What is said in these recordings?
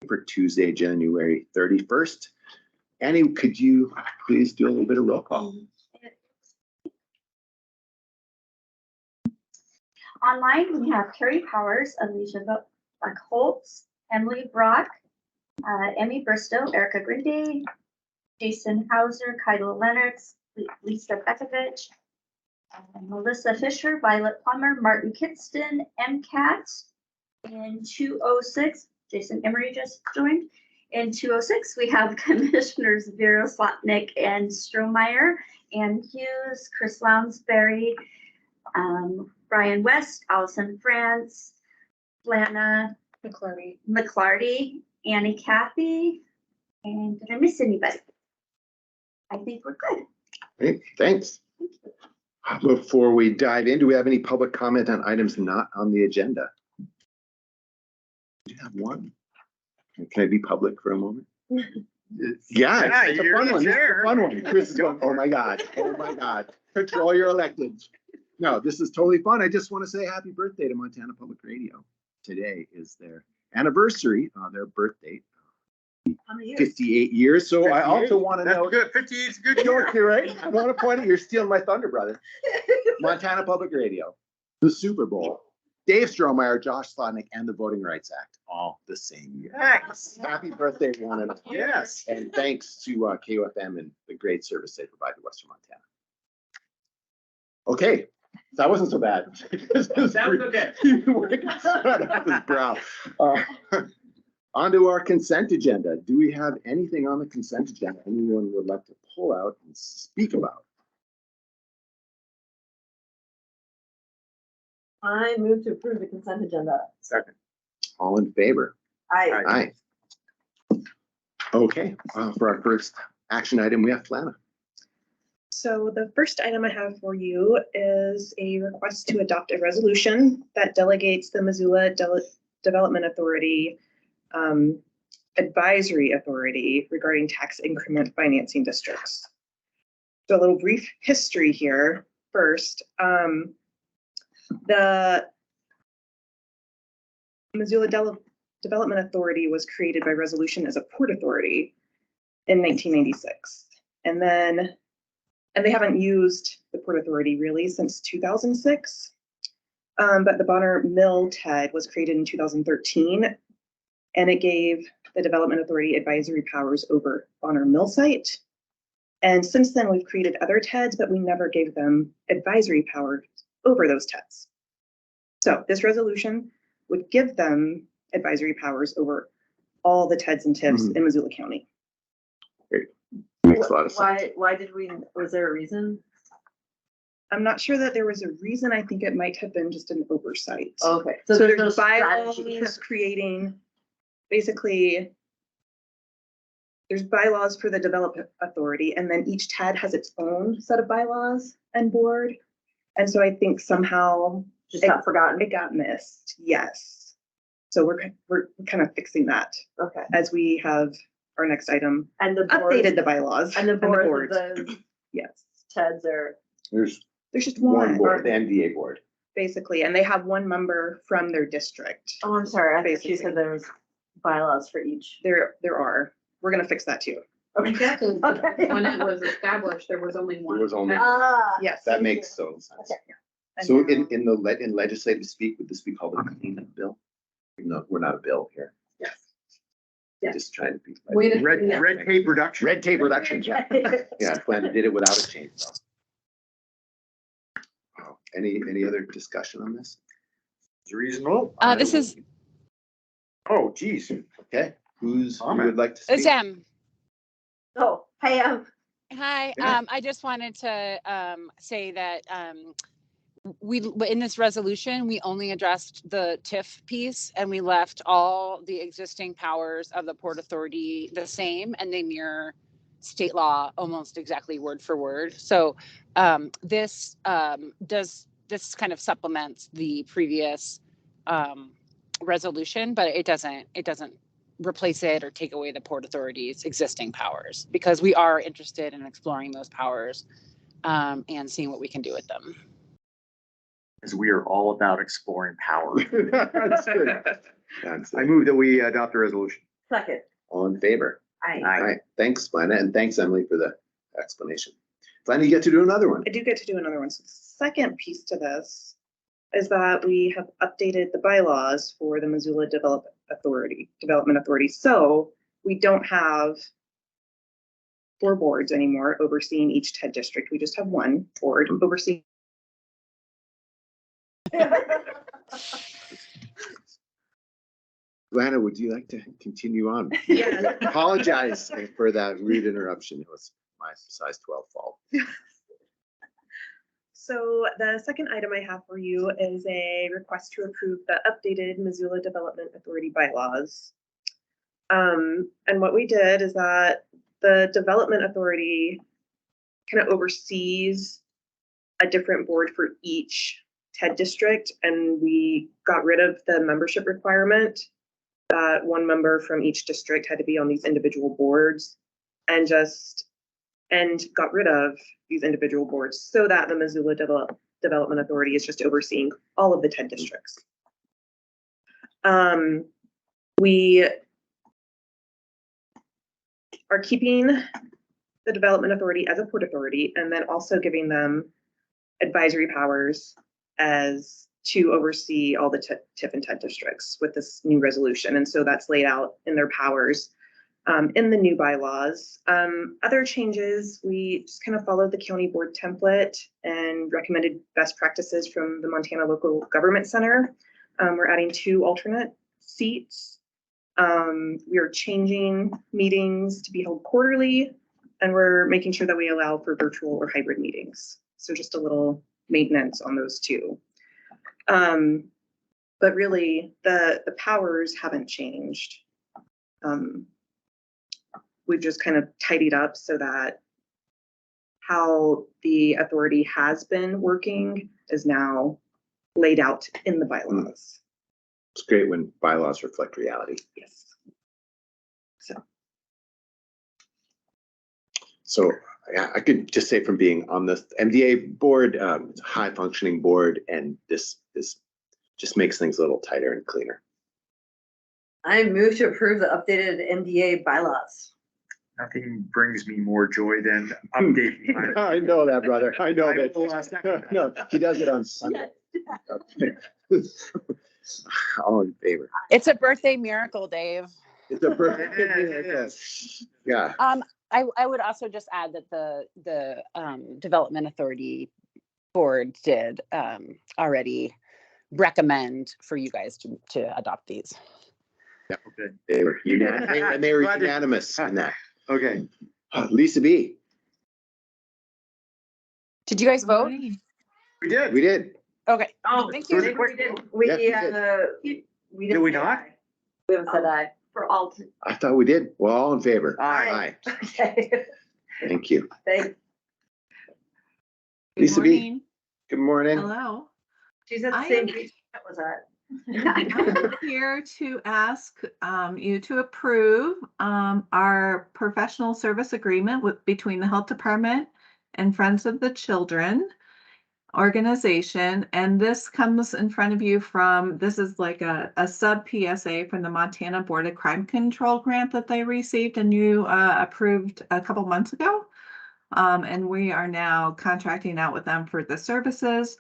for Tuesday, January 31st. Annie, could you please do a little bit of roll call? Online, we have Carrie Powers, Alicia Holtz, Emily Brock, Emmy Bristow, Erica Grinday, Jason Hauser, Kyla Lennox, Lisa Bekovich, Melissa Fisher, Violet Plummer, Martin Kidston, MCAT. In 206, Jason Emery just joined. In 206, we have Commissioners Vera Slotnick and Strohmeyer, Ann Hughes, Chris Lounsbury, Brian West, Allison France, Lana McClarty, Annie Kathy, and did I miss anybody? I think we're good. Great, thanks. Before we dive in, do we have any public comment on items not on the agenda? Do you have one? Can I be public for a moment? Yeah, it's a fun one. It's a fun one. Chris is going, oh my God, oh my God. Control your electeds. No, this is totally fun. I just want to say happy birthday to Montana Public Radio. Today is their anniversary, their birth date. 58 years. So 58. I also want to know. Good. 58 is a good year. Right? I want to point out, you're stealing my thunder, brother. Montana Public Radio, the Super Bowl, Dave Strohmeyer, Josh Slotnick, and the Voting Rights Act, all the same year. Yes. Happy birthday, one and all. Yes. And thanks to KUFM and the great service they provide to Western Montana. Okay, that wasn't so bad. That was okay. His brow. On to our consent agenda. Do we have anything on the consent agenda anyone would like to pull out and speak about? I move to approve the consent agenda. Second. All in favor? Aye. Aye. Okay, for our first action item, we have Flana. So the first item I have for you is a request to adopt a resolution that delegates the Missoula Development Authority advisory authority regarding tax increment financing districts. So a little brief history here first. The Missoula Development Authority was created by resolution as a port authority in 1996. And they haven't used the port authority really since 2006. But the Bonner Mill TED was created in 2013, and it gave the Development Authority advisory powers over Bonner Mill site. And since then, we've created other TEDs, but we never gave them advisory powers over those TEDs. So this resolution would give them advisory powers over all the TEDs and TIFs in Missoula County. Great. Makes a lot of sense. Why did we, was there a reason? I'm not sure that there was a reason. I think it might have been just an oversight. Okay. So there's there's no bylaws strategy. creating, basically, there's bylaws for the Development Authority, and then each TED has its own set of bylaws and board. And so I think somehow Just got forgotten. it got missed. Yes. So we're kind of fixing that Okay. as we have our next item And the board, updated the bylaws and the board, boards. the Yes. TEDs are, There's There's just one one board, the NDA board. basically, and they have one member from their district. oh, I'm sorry. I thought you Basically. said there was bylaws for each. There are. We're gonna fix that too. Okay. Okay. When it was established, there was only one. There was only, Ah. Yes. that makes total sense. Okay. And So now- in legislative speak, would this be called a cleanup bill? No, we're not a bill here. Yes. Just trying to be. Way to- Red Yeah. tape reduction. Red tape reduction, yeah. Yeah, Flana did it without a chainsaw. Oh, any other discussion on this? Is reasonable. This is Oh, geez. Okay, who would Comment. like to speak? Zem. Oh, hey, Hi. Yeah. I just wanted to say that we in this resolution we only addressed the TIF piece and we left all the existing powers of the Port Authority the same, and they mirror state law almost exactly word for word. So this kind of supplements the previous resolution, but it doesn't replace it or take away the Port Authority's existing powers, because we are interested in exploring those powers and seeing what we can do with them. Because we are all about exploring power. That's good. That's I move that we adopt the resolution. Second. All in favor? I. All right, thanks, Glenna, and thanks, Emily, for the explanation. Glenna, you get to do another one. I do get to do another one. So the second piece to this is that we have updated the bylaws for the Missoula Development Authority. So we don't have 4 boards anymore overseeing each TED district. We just have 1 board overseeing. Glenna, would you like to continue on? Yeah. Apologize for that rude interruption. It was my size 12 fault. So the second item I have for you is a request to approve the updated Missoula Development Authority bylaws. And what we did is that the Development Authority kind of oversees a different board for each TED district, and we got rid of the membership requirement that 1 member from each district had to be on these individual boards, and got rid of these individual boards so that the Missoula Development Authority is just overseeing all of the 10 districts. We are keeping the Development Authority as a port authority, and then also giving them advisory powers as to oversee all the TIF and TED districts with this new resolution. And so that's laid out in their powers in the new bylaws. Other changes, we just kind of followed the county board template and recommended best practices from the Montana Local Government Center. We're adding 2 alternate seats. We are changing meetings to be held quarterly, and we're making sure that we allow for virtual or hybrid meetings. So just a little maintenance on those 2. But really, the powers haven't changed. We've just kind of tidied up so that how the authority has been working is now laid out in the bylaws. It's great when bylaws reflect reality. Yes. So yeah, I could just say from being on the MDA board, it's a high functioning board, and this just makes things a little tighter and cleaner. I move to approve the updated MDA bylaws. Nothing brings me more joy than updating. my- I know that, brother. I know I will, that. No, he does it on Sunday. All in favor? It's a birthday miracle, Dave. It's a perfect. It Yeah. I would also just add that the Development Authority Board did already recommend for you guys to adopt these. Okay. They were unanimous in that. Okay. Lisa B. Did you guys vote? We did. We did. Okay. Oh, Thank Was you. it quick? We, Yeah, we we Did we not? We haven't said aye. For all. I thought we did. Well, all in favor? Aye. Okay. Thank you. Thanks. Lisa B. Good morning. Hello. She's at the I same am- page that was at. I'm here to ask you to approve our professional service agreement between the Health Department and Friends of the Children organization. And this comes in front of you this is like a sub PSA from the Montana Board of Crime Control grant that they received and you approved a couple months ago. And we are now contracting out with them for the services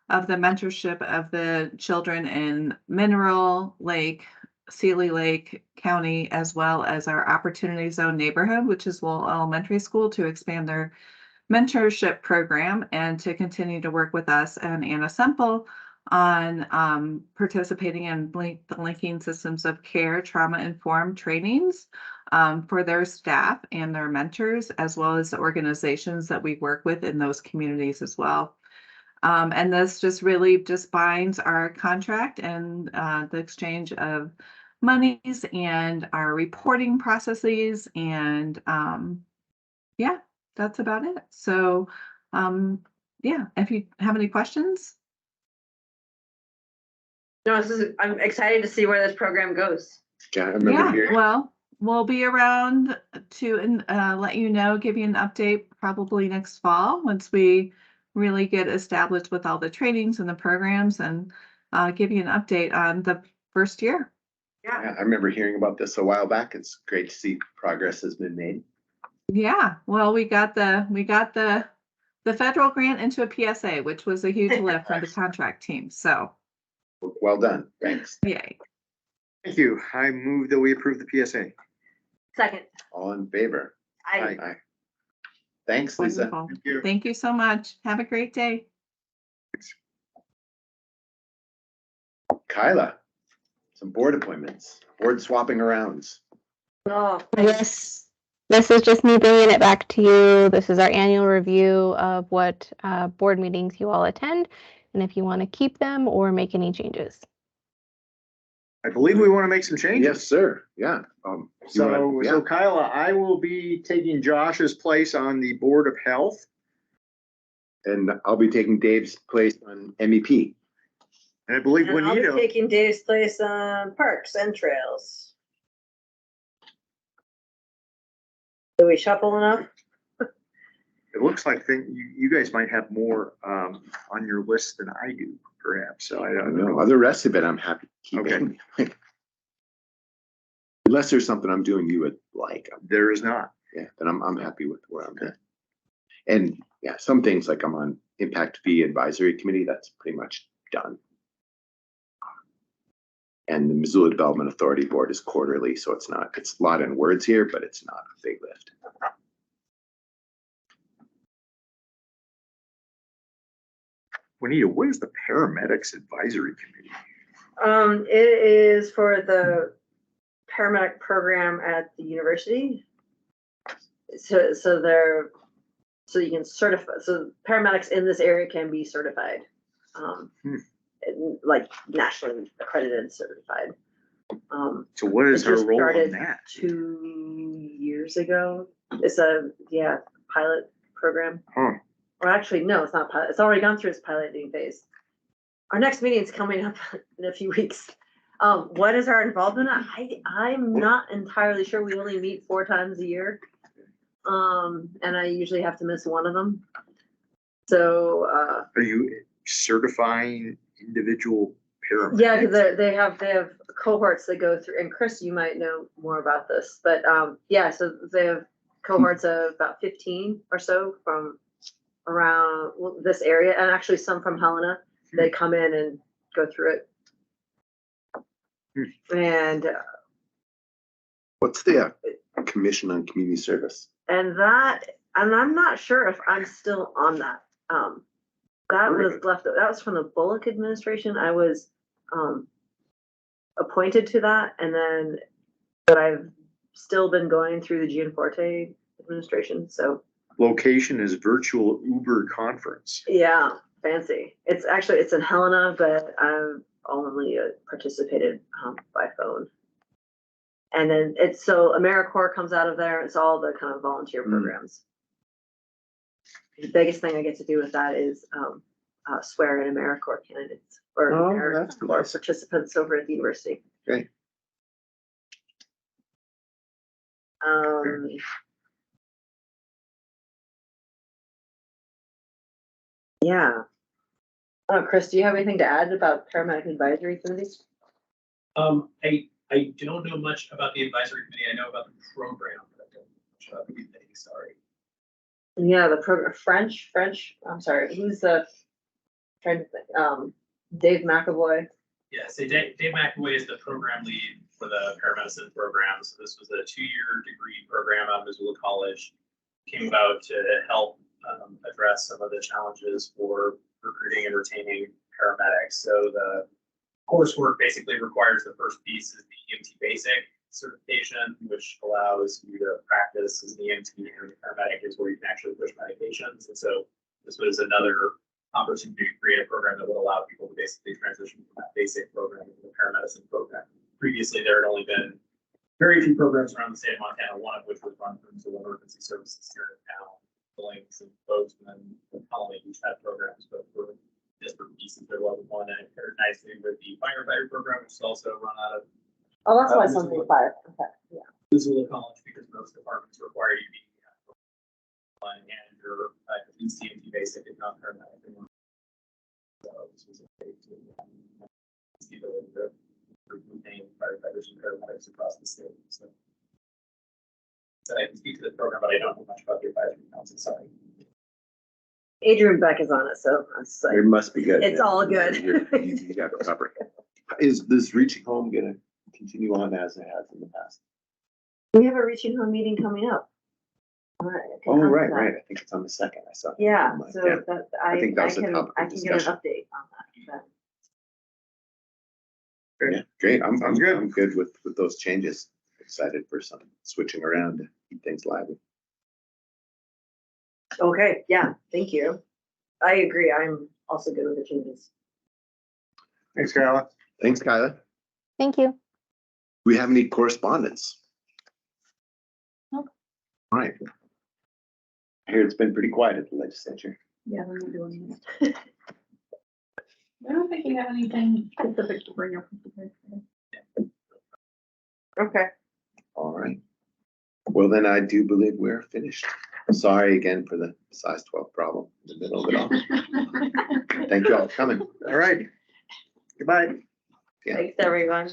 of the mentorship of the children in Mineral Lake, Sealy Lake County, as well as our Opportunity Zone neighborhood, which is Lowell Elementary School, to expand their mentorship program and to continue to work with us and Anna Semple on participating in the linking systems of care, trauma-informed trainings for their staff and their mentors, as well as the organizations that we work with in those communities as well. And this just really just binds our contract and the exchange of monies and our reporting processes. And yeah, that's about it. So yeah, if you have any questions. No, I'm excited to see where this program goes. Yeah, I remember Yeah, hearing. well, we'll be around to let you know, give you an update probably next fall once we really get established with all the trainings and the programs and give you an update on the first year. Yeah, I remember hearing about this a while back. It's great to see progress has been made. Yeah, well, we got the federal grant into a PSA, which was a huge lift for the contract team. So Well done. Thanks. yay. Thank you. I move that we approve the PSA. Second. All in favor? I, Aye. Thanks, Lisa. Wonderful. Thank you so much. Have a great day. Kyla, some board appointments, board swapping arounds. oh, This is just me bringing it back to you. This is our annual review of what board meetings you all attend, and if you want to keep them or make any changes. I believe we want to make some changes. Yes, sir. Yeah. So Kyla, I will be taking Josh's place on the Board of Health. And I'll be taking Dave's place on MEP. And I believe and I'll be Juanito, taking Dave's place on parks and trails. Do we shuffle enough? it looks like you guys might have more on your list than I do, perhaps. So I I don't don't know. know. The rest of it, I'm happy keeping. Unless there's something I'm doing you would like. There is not. Yeah, then I'm happy with where I'm at. And yeah, some things like I'm on Impact Fee Advisory Committee, that's pretty much done. And the Missoula Development Authority Board is quarterly, so it's a lot in words here, but it's not a big lift. Juanito, what is the Paramedics Advisory Committee? It is for the paramedic program at the university. So you can certify, so paramedics in this area can be certified. Like nationally accredited and certified. So what is it her just role in started that? 2 years ago. It's a pilot program. Huh. Or actually, no, it's not pilot. It's already gone through its piloting phase. Our next meeting is coming up in a few weeks. What is our involvement? I'm not entirely sure. We only meet 4 times a year. And I usually have to miss one of them. So Are you certifying individual paramedics? yeah, because they have cohorts that go through, and Chris, you might know more about this, but so they have cohorts of about 15 or so from around this area, and actually some from Helena. They come in and go through it. And What's the Commission on Community Service? and I'm not sure if I'm still on that. That was from the Bullock administration. I was appointed to that, but I've still been going through the Gianforte administration. So Location is virtual Uber conference. yeah, fancy. It's in Helena, but I've only participated by phone. And then so AmeriCorps comes out of there. It's all the kind of volunteer programs. The biggest thing I get to do with that is swear in AmeriCorps candidates or AmeriCorps participants over at the university. Okay. Yeah. Chris, do you have anything to add about paramedic advisory committees? I don't know much about the advisory committee. I know about the program, but I don't know much about the committee. Sorry. Yeah, the program French. I'm sorry. Who's the trying to think? Dave McAvoy. Yeah, so Dave McAvoy is the program lead for the paramedicine program. So this was a 2-year degree program out of Missoula College. Came about to help address some of the challenges for recruiting and retaining paramedics. So the coursework basically requires the first piece is the EMT basic certification, which allows you to practice as an EMT, and the paramedic is where you can actually push medications. And so this was another opportunity to create a program that would allow people to basically transition from that basic program into the paramedicine program. Previously, there had only been very few programs around the state of Montana, one of which was run through Missoula Emergency Services here in town. Billings and Bozeman and Colony each had programs, but for district pieces, they're level 1, and it paired nicely with the firefighter program, which is also run out of Oh, that's why something fire. Okay, yeah. Missoula College, because most departments require you to be line manager, at least EMT basic, if not paramedic. So this was a way to see the retain firefighters and paramedics across the state. So I can speak to the program, but I don't know much about the advisory council. Sorry. Adrian Beck is on it, so I'm just like, It must be good. it's all good. You got it covered. Is this Reaching Home gonna continue on as it has in the past? We have a Reaching Home meeting coming up. Oh, right. I think it's on the second. I saw. it. Yeah, I'm like, so yeah. that, I think that was a can topic of I can get an discussion. update on that. Yeah, great. I'm Sounds good. I'm good with those changes. Excited for some switching around to keep things lively. Okay, yeah, thank you. I agree. I'm also good with the changes. Thanks, Kyla. Thanks, Kyla. Thank you. Do we have any correspondence? Nope. All right. I hear it's been pretty quiet at the legislature. Yeah, we're not doing it. I don't think you have anything specific to bring up. Okay. All right. Well, then I do believe we're finished. Sorry again for the size 12 problem in the middle of it all. Thank you all for coming. All right. Goodbye. Yeah. Thanks, everyone.